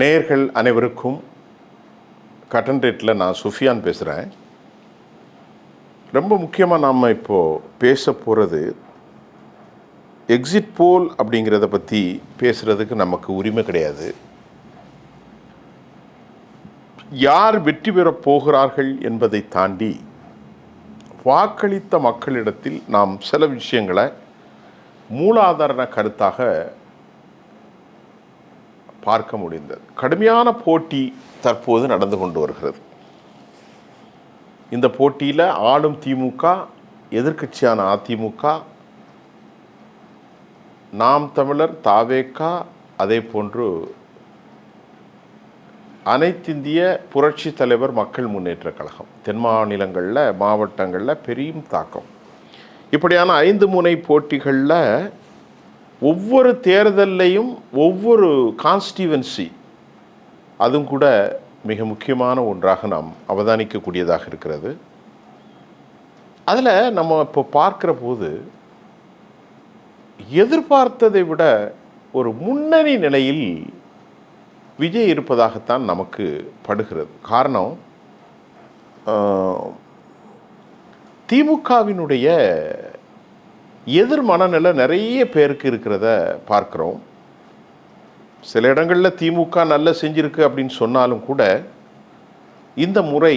நேயர்கள் அனைவருக்கும் கட்டன் ரேட்டில் நான் சுஃபியான் பேசுகிறேன். ரொம்ப முக்கியமாக நாம் இப்போது பேச போகிறது எக்ஸிட் போல் அப்படிங்கிறத பற்றி பேசுகிறதுக்கு நமக்கு உரிமை கிடையாது. யார் வெற்றி பெறப் போகிறார்கள் என்பதை தாண்டி வாக்களித்த மக்களிடத்தில் நாம் சில விஷயங்களை மூலாதார கருத்தாக பார்க்க முடிந்தது. கடுமையான போட்டி தற்போது நடந்து கொண்டு வருகிறது. இந்த போட்டியில் ஆளும் திமுக, எதிர்க்கட்சியான அதிமுக, நாம் தமிழர், தாவேகா, அதே போன்று அனைத்திந்திய புரட்சி தலைவர் மக்கள் முன்னேற்ற கழகம், தென் மாநிலங்களில் மாவட்டங்களில் பெரிய தாக்கம். இப்படியான 5 முனை போட்டிகளில் ஒவ்வொரு தேர்தல்லையும் ஒவ்வொரு கான்ஸ்டிவன்சி அதுவும் கூட மிக முக்கியமான ஒன்றாக நாம் அவதானிக்கக்கூடியதாக இருக்கிறது. அதில் நம்ம இப்போ பார்க்குற போது எதிர்பார்த்ததை விட ஒரு முன்னணி நிலையில் விஜய் இருப்பதாகத்தான் நமக்கு படுகிறது. காரணம், திமுகவினுடைய எதிர் மனநிலை நிறைய பேருக்கு இருக்கிறத பார்க்குறோம். சில இடங்களில் திமுக நல்லா செஞ்சிருக்கு அப்படின்னு சொன்னாலும் கூட இந்த முறை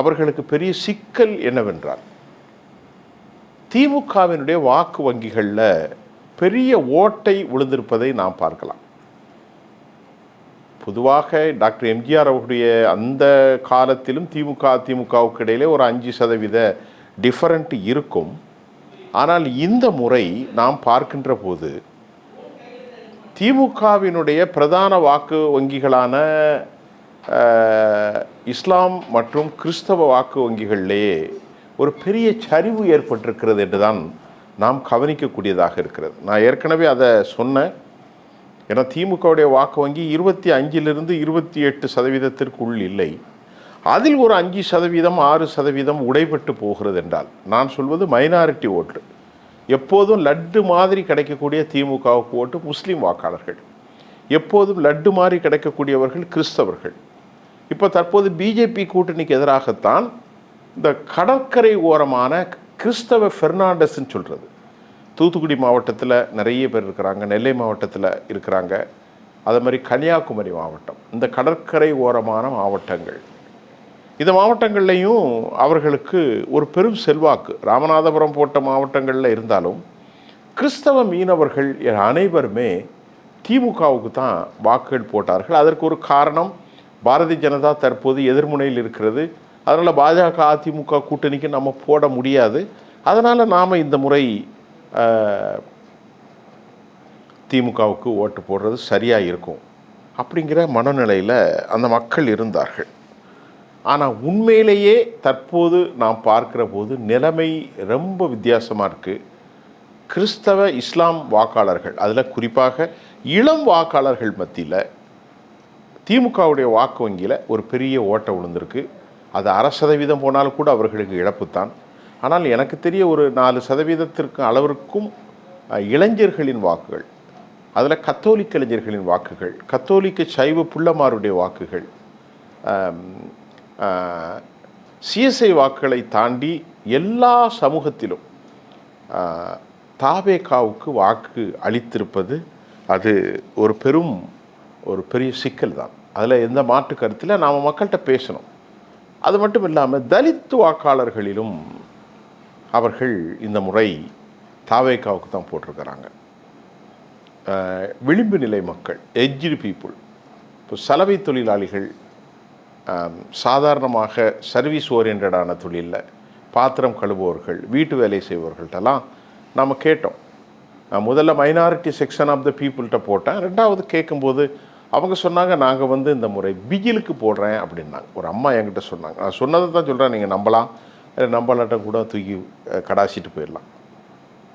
அவர்களுக்கு பெரிய சிக்கல் என்னவென்றால், திமுகவினுடைய வாக்கு வங்கிகளில் பெரிய ஓட்டை விழுந்திருப்பதை நாம் பார்க்கலாம். பொதுவாக டாக்டர் எம்ஜிஆர் அவருடைய அந்த காலத்திலும் திமுக அதிமுகவுக்கு இடையிலே ஒரு 5% டிஃபரண்ட் இருக்கும். ஆனால் இந்த முறை நாம் பார்க்கின்ற போது திமுகவினுடைய பிரதான வாக்கு வங்கிகளான இஸ்லாம் மற்றும் கிறிஸ்தவ வாக்கு வங்கிகளிலேயே ஒரு பெரிய சரிவு ஏற்பட்டிருக்கிறது என்றுதான் நாம் கவனிக்கக்கூடியதாக இருக்கிறது. நான் ஏற்கனவே அதை சொன்னேன். ஏன்னா திமுகவுடைய வாக்கு வங்கி 25% 28% இல்லை. அதில் ஒரு 5%, 6% உடைபட்டு போகிறது என்றால், நான் சொல்வது மைனாரிட்டி ஓட்டு. எப்போதும் லட்டு மாதிரி கிடைக்கக்கூடிய திமுகவுக்கு ஓட்டு முஸ்லீம் வாக்காளர்கள், எப்போதும் லட்டு மாதிரி கிடைக்கக்கூடியவர்கள் கிறிஸ்தவர்கள். இப்போ தற்போது பிஜேபி கூட்டணிக்கு எதிராகத்தான் இந்த கடற்கரை ஓரமான கிறிஸ்தவ பெர்னாண்டஸ்ன்னு சொல்கிறது. தூத்துக்குடி மாவட்டத்தில் நிறைய பேர் இருக்கிறாங்க, நெல்லை மாவட்டத்தில் இருக்கிறாங்க, அதே மாதிரி கன்னியாகுமரி மாவட்டம், இந்த கடற்கரை ஓரமான மாவட்டங்கள். இந்த மாவட்டங்கள்லையும் அவர்களுக்கு ஒரு பெரும் செல்வாக்கு. ராமநாதபுரம் போட்ட மாவட்டங்களில் இருந்தாலும் கிறிஸ்தவ மீனவர்கள் அனைவருமே திமுகவுக்கு தான் வாக்குகள் போட்டார்கள். அதற்கு ஒரு காரணம், பாரதிய ஜனதா தற்போது எதிர்முனையில் இருக்கிறது. அதனால் பாஜக அதிமுக கூட்டணிக்கு நம்ம போட முடியாது. அதனால் நாம் இந்த முறை திமுகவுக்கு ஓட்டு போடுறது சரியாக இருக்கும் அப்படிங்கிற மனநிலையில் அந்த மக்கள் இருந்தார்கள். ஆனால் உண்மையிலேயே தற்போது நாம் பார்க்கிற போது நிலைமை ரொம்ப வித்தியாசமாக இருக்குது. கிறிஸ்தவ இஸ்லாம் வாக்காளர்கள், அதில் குறிப்பாக இளம் வாக்காளர்கள் மத்தியில் திமுகவுடைய வாக்கு வங்கியில் ஒரு பெரிய ஓட்டை விழுந்திருக்கு. அது 1% போனாலும் கூட அவர்களுக்கு இழப்புத்தான். ஆனால் எனக்கு தெரிய ஒரு 4% அளவிற்கும் இளைஞர்களின் வாக்குகள், அதில் கத்தோலிக்க இளைஞர்களின் வாக்குகள், கத்தோலிக்க சைவ புள்ளமாருடைய வாக்குகள், சிஎஸ்ஐ வாக்குகளை தாண்டி எல்லா சமூகத்திலும் தாவேகாவுக்கு வாக்கு அளித்திருப்பது அது ஒரு பெரிய சிக்கல் தான். அதில் எந்த மாற்று கருத்தில் நாம் மக்கள்கிட்ட பேசணும். அது மட்டும் இல்லாமல் தலித் வாக்காளர்களிலும் அவர்கள் இந்த முறை தாவேகாவுக்கு தான் போட்டிருக்கிறாங்க. விளிம்பு நிலை மக்கள், எட்ஜ்டு பீப்புள், இப்போ சலவை தொழிலாளிகள், சாதாரணமாக சர்வீஸ் ஓரியன்டான தொழிலில் பாத்திரம் கழுவுபவர்கள், வீட்டு வேலை செய்பவர்கள்ட்டெல்லாம் நம்ம கேட்டோம். முதல்ல மைனாரிட்டி செக்ஷன் ஆஃப் த பீப்புள்கிட்ட போட்டேன். 2வது கேட்கும்போது அவங்க சொன்னாங்க, நாங்கள் இந்த முறை பிஜிலுக்கு போடுறேன் அப்படின்னாங்க. ஒரு அம்மா என்கிட்ட சொன்னாங்க. நான் சொன்னதை தான் சொல்கிறேன், நீங்கள் நம்பலாட்டம் கூட தூக்கி கடாசிட்டு போயிடலாம்.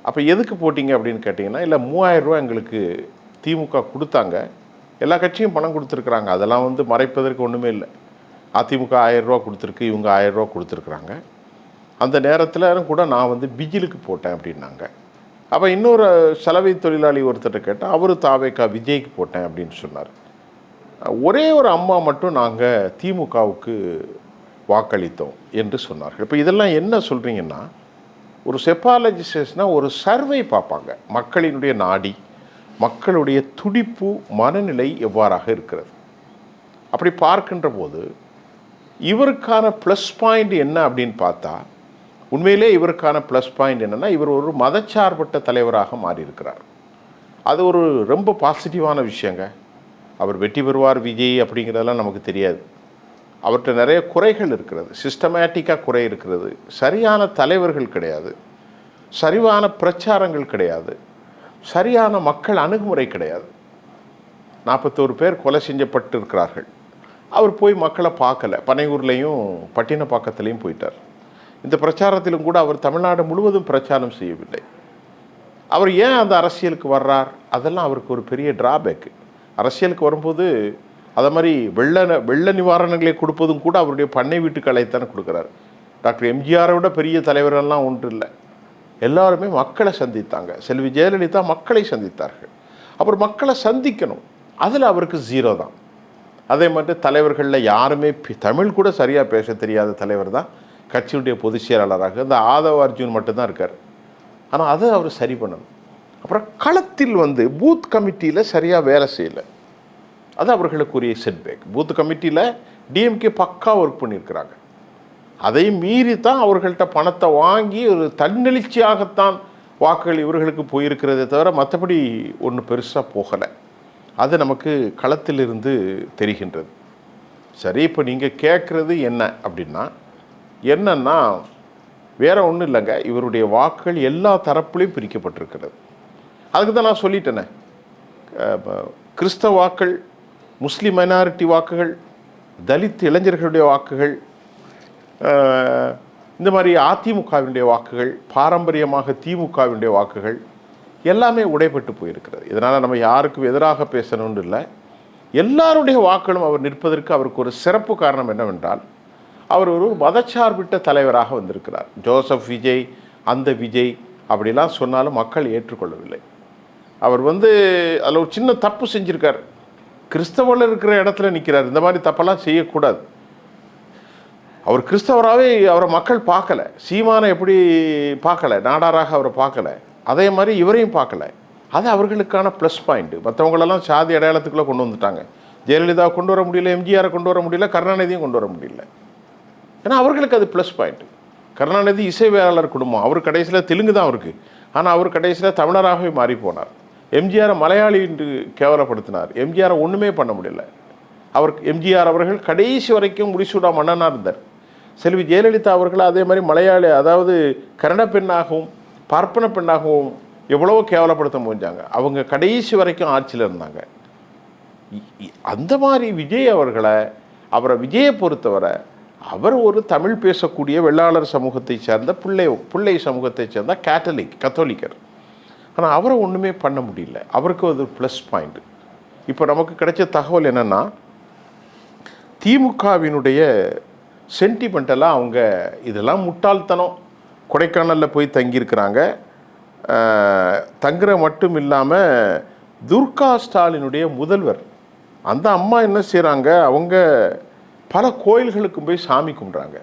அப்போ எதுக்கு போட்டிங்க அப்படின்னு கேட்டிங்கன்னா, இல்லை 3000 ரூபா எங்களுக்கு திமுக கொடுத்தாங்க, எல்லா கட்சியும் பணம் கொடுத்துருக்குறாங்க, அதெல்லாம் மறைப்பதற்கு ஒன்றுமே இல்லை. அதிமுக 1000 ரூபா கொடுத்துருக்கு, இவங்க 1000 ரூபா கொடுத்துருக்குறாங்க. அந்த நேரத்தில் கூட நான் பிஜிலுக்கு போட்டேன் அப்படின்னாங்க. அப்போ இன்னொரு சலவை தொழிலாளி ஒருத்தர்கிட்ட கேட்டால் அவர் தாவேகா விஜய்க்கு போட்டேன் அப்படின்னு சொன்னார். ஒரே ஒரு அம்மா மட்டும் நாங்கள் திமுகவுக்கு வாக்களித்தோம் என்று சொன்னார்கள். இப்போ இதெல்லாம் என்ன சொல்கிறீங்கன்னா, ஒரு செப்பாலஜிஸ்ட்னா ஒரு சர்வே பார்ப்பாங்க. மக்களினுடைய நாடி, மக்களுடைய துடிப்பு, மனநிலை எவ்வாறாக இருக்கிறது. அப்படி பார்க்கின்ற போது இவருக்கான ப்ளஸ் பாயிண்ட் என்ன அப்படின்னு பார்த்தா, உண்மையிலே இவருக்கான ப்ளஸ் பாயிண்ட் என்னென்னா, இவர் ஒரு மதச்சார்பற்ற தலைவராக மாறியிருக்கிறார். அது ஒரு ரொம்ப பாசிட்டிவான விஷயங்க. அவர் வெற்றி பெறுவார் விஜய் அப்படிங்கிறதெல்லாம் நமக்கு தெரியாது. அவர்கிட்ட நிறைய குறைகள் இருக்கிறது, சிஸ்டமேட்டிக்காக குறை இருக்கிறது. சரியான தலைவர்கள் கிடையாது, சரிவான பிரச்சாரங்கள் கிடையாது, சரியான மக்கள் அணுகுமுறை கிடையாது. 41 பேர் கொலை செஞ்சப்பட்டு இருக்கிறார்கள். அவர் போய் மக்களை பார்க்கல. பனையூர்லேயும் பட்டினப்பாக்கத்துலேயும் போயிட்டார். இந்த பிரச்சாரத்திலும் கூட அவர் தமிழ்நாடு முழுவதும் பிரச்சாரம் செய்யவில்லை. அவர் ஏன் அந்த அரசியலுக்கு வர்றார்? அதெல்லாம் அவருக்கு ஒரு பெரிய டிராபேக்கு. அரசியலுக்கு வரும்போது அதை மாதிரி வெள்ள நிவாரணங்களை கொடுப்பதும் கூட அவருடைய பண்ணை வீட்டு கலைத்தானே கொடுக்குறாரு. டாக்டர் எம்ஜிஆரை விட பெரிய தலைவரெல்லாம் ஒன்று இல்லை. எல்லாருமே மக்களை சந்தித்தாங்க. செல்வி ஜெயலலிதா மக்களை சந்தித்தார்கள். அப்புறம் மக்களை சந்திக்கணும், அதில் அவருக்கு 0 தான். அதே மாதிரி தலைவர்களில் யாருமே தமிழ் கூட சரியாக பேச தெரியாத தலைவர் தான் கட்சியுடைய பொதுச் செயலாளராக இந்த ஆதவ அர்ஜுன் மட்டும்தான் இருக்கார். ஆனால் அதை அவர் சரி பண்ணணும். அப்புறம் களத்தில் பூத் கமிட்டியில் சரியாக வேலை செய்யலை. அது அவர்களுக்குரிய செட்பேக். பூத் கமிட்டியில் டிஎம்கே பக்கா ஒர்க் பண்ணியிருக்கிறாங்க. அதை மீறி தான் அவர்கள்ட்ட பணத்தை வாங்கி ஒரு தன்னெழுச்சியாகத்தான் வாக்குகள் இவர்களுக்கு போயிருக்கிறதே தவிர மற்றபடி ஒன்று பெருசாக போகலை. அது நமக்கு களத்திலிருந்து தெரிகின்றது. சரி, இப்போ நீங்கள் கேட்குறது என்ன அப்படின்னா, என்னன்னா வேற ஒன்றும் இல்லைங்க, இவருடைய வாக்குகள் எல்லா தரப்புலையும் பிரிக்கப்பட்டிருக்கிறது. அதுக்கு தான் நான் சொல்லிட்டேனே, கிறிஸ்தவ வாக்குகள், முஸ்லீம் மைனாரிட்டி வாக்குகள், தலித் இளைஞர்களுடைய வாக்குகள், இந்த மாதிரி அதிமுகவினுடைய வாக்குகள், பாரம்பரியமாக திமுகவினுடைய வாக்குகள் எல்லாமே உடைப்பட்டு போயிருக்கிறது. இதனால் நம்ம யாருக்கும் எதிராக பேசணும்னு இல்லை. எல்லாருடைய வாக்குகளும் அவர் நிற்பதற்கு அவருக்கு ஒரு சிறப்பு காரணம் என்னவென்றால், அவர் ஒரு மதச்சார்பிட்ட தலைவராக வந்திருக்கிறார். ஜோசப் விஜய், அந்த விஜய் அப்படிலாம் சொன்னாலும் மக்கள் ஏற்றுக்கொள்ளவில்லை. அவர் அதில் ஒரு சின்ன தப்பு செஞ்சுருக்கார். கிறிஸ்தவர்கள் இருக்கிற இடத்துல நிற்கிறார். இந்த மாதிரி தப்பெல்லாம் செய்யக்கூடாது. அவர் கிறிஸ்தவராகவே அவரை மக்கள் பார்க்கல. சீமானை எப்படி பார்க்கல, நாடாராக அவரை பார்க்கல, அதே மாதிரி இவரையும் பார்க்கல. அது அவர்களுக்கான ப்ளஸ் பாயிண்ட்டு. மற்றவங்களெல்லாம் சாதி அடையாளத்துக்குள்ளே கொண்டு வந்துட்டாங்க. ஜெயலலிதா கொண்டு வர முடியல, எம்ஜிஆரை கொண்டு வர முடியல, கருணாநிதியும் கொண்டு வர முடியல. ஏன்னா அவர்களுக்கு அது ப்ளஸ் பாயிண்ட்டு. கருணாநிதி இசைவேளாளர் குடும்பம். அவர் கடைசியில் தெலுங்கு தான் அவருக்கு, ஆனால் அவர் கடைசியில் தமிழராகவே மாறி போனார். எம்ஜிஆரை மலையாளி என்று கேவலப்படுத்தினார். எம்ஜிஆரை ஒன்றுமே பண்ண முடியல. எம்ஜிஆர் அவர்கள் கடைசி வரைக்கும் முடிசூடா மன்னனாக இருந்தார். செல்வி ஜெயலலிதா அவர்கள் அதே மாதிரி மலையாளி, அதாவது கன்னட பெண்ணாகவும் பார்ப்பன பெண்ணாகவும் எவ்வளவோ கேவலப்படுத்த முடிஞ்சாங்க. அவங்க கடைசி வரைக்கும் ஆட்சியில் இருந்தாங்க. அந்த மாதிரி விஜய் அவரை விஜயை பொறுத்தவரை அவர் ஒரு தமிழ் பேசக்கூடிய வெள்ளாளர் சமூகத்தை சேர்ந்த பிள்ளை சமூகத்தை சேர்ந்த கத்தோலிக்கர். ஆனால் அவரை ஒன்றுமே பண்ண முடியல. அவருக்கு அது ப்ளஸ் பாயிண்ட். இப்போ நமக்கு கிடைச்ச தகவல் என்னென்னா, திமுகவினுடைய சென்டிமெண்டெல்லாம் அவங்க இதெல்லாம் முட்டாள்தனம். கொடைக்கானலில் போய் தங்கியிருக்கிறாங்க. தங்குற மட்டும் இல்லாமல் துர்கா ஸ்டாலினுடைய முதல்வர் அந்த அம்மா என்ன செய்கிறாங்க, அவங்க பல கோயில்களுக்கு போய் சாமி கும்பிட்றாங்க.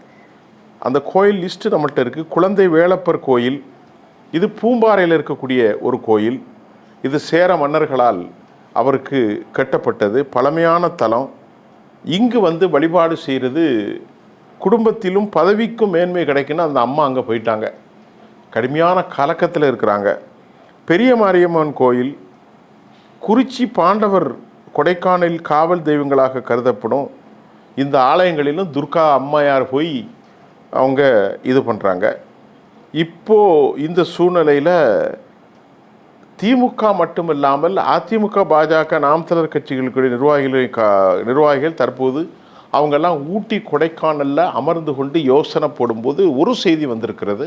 அந்த கோயில் லிஸ்ட்டு நம்மள்கிட்ட இருக்குது. குழந்தை வேலப்பர் கோயில், இது பூம்பாறையில் இருக்கக்கூடிய ஒரு கோயில். இது சேர மன்னர்களால் அவருக்கு கட்டப்பட்டது, பழமையான தலம். இங்கு வழிபாடு செய்கிறது குடும்பத்திலும் பதவிக்கும் மேன்மை கிடைக்குன்னு அந்த அம்மா அங்கே போயிட்டாங்க. கடுமையான கலக்கத்தில் இருக்கிறாங்க. பெரிய மாரியம்மன் கோயில், குறிச்சி பாண்டவர் கொடைக்கானலில் காவல் தெய்வங்களாக கருதப்படும் இந்த ஆலயங்களிலும் துர்கா அம்மையார் போய் அவங்க இது பண்ணுறாங்க. இப்போது இந்த சூழ்நிலையில் திமுக மட்டுமில்லாமல் அதிமுக, பாஜக, நாம் தமிழர் கட்சிகளுக்குடைய நிர்வாகிகள் தற்போது அவங்கெல்லாம் ஊட்டி கொடைக்கானலில் அமர்ந்து கொண்டு யோசனை போடும்போது ஒரு செய்தி வந்திருக்கிறது.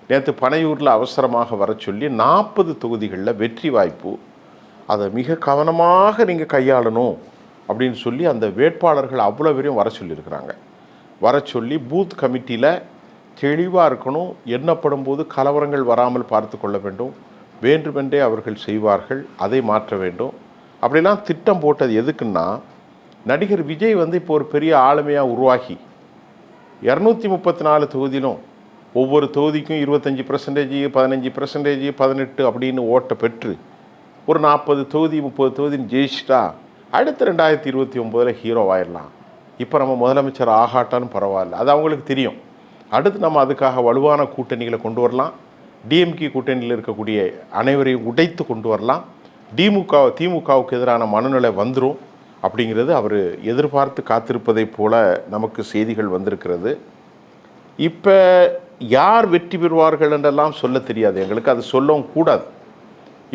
நேற்று பனையூரில் அவசரமாக வர சொல்லி 40 தொகுதிகளில் வெற்றி வாய்ப்பு, அதை மிக கவனமாக நீங்கள் கையாளணும் அப்படின்னு சொல்லி அந்த வேட்பாளர்கள் அவ்வளோ பேரையும் வர சொல்லியிருக்கிறாங்க. வர சொல்லி பூத் கமிட்டியில் தெளிவாக இருக்கணும். எண்ணப்படும் போது கலவரங்கள் வராமல் பார்த்து கொள்ள வேண்டும். வேண்டுமென்றே அவர்கள் செய்வார்கள், அதை மாற்ற வேண்டும். அப்படிலாம் திட்டம் போட்டது எதுக்குன்னா, நடிகர் விஜய் வந்து இப்போ ஒரு பெரிய ஆளுமையாக உருவாகி 234 தொகுதியிலும் ஒவ்வொரு தொகுதிக்கும் 25%, 15%, 18 அப்படின்னு ஓட்டை பெற்று ஒரு 40 தொகுதி 30 தொகுதின்னு ஜெயிச்சிட்டா அடுத்து 2029 ஹீரோவாயிடலாம். இப்போ நம்ம முதலமைச்சர் ஆகாட்டான்னு பரவாயில்ல, அது அவங்களுக்கு தெரியும். அடுத்து நம்ம அதுக்காக வலுவான கூட்டணிகளை கொண்டு வரலாம். டிஎம்கே கூட்டணியில் இருக்கக்கூடிய அனைவரையும் உடைத்து கொண்டு வரலாம். திமுகவுக்கு எதிரான மனநிலை வந்துடும் அப்படிங்கிறது அவர் எதிர்பார்த்து காத்திருப்பதைப் போல நமக்கு செய்திகள் வந்திருக்கிறது. இப்போ யார் வெற்றி பெறுவார்கள் என்றெல்லாம் சொல்ல தெரியாது, எங்களுக்கு அது சொல்லவும் கூடாது.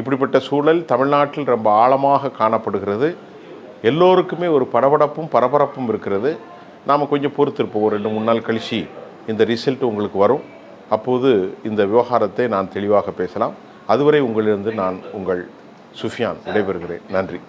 இப்படிப்பட்ட சூழல் தமிழ்நாட்டில் ரொம்ப ஆழமாக காணப்படுகிறது. எல்லோருக்குமே ஒரு படபடப்பும் பரபரப்பும் இருக்கிறது. நாம் கொஞ்சம் பொறுத்திருப்போம், ஒரு 2-3 நாள் கழிச்சு இந்த ரிசல்ட் உங்களுக்கு வரும். அப்போது இந்த விவகாரத்தை நான் தெளிவாக பேசலாம். அதுவரை உங்களிலிருந்து நான் உங்கள் சுஃபியான் விடைபெறுகிறேன். நன்றி.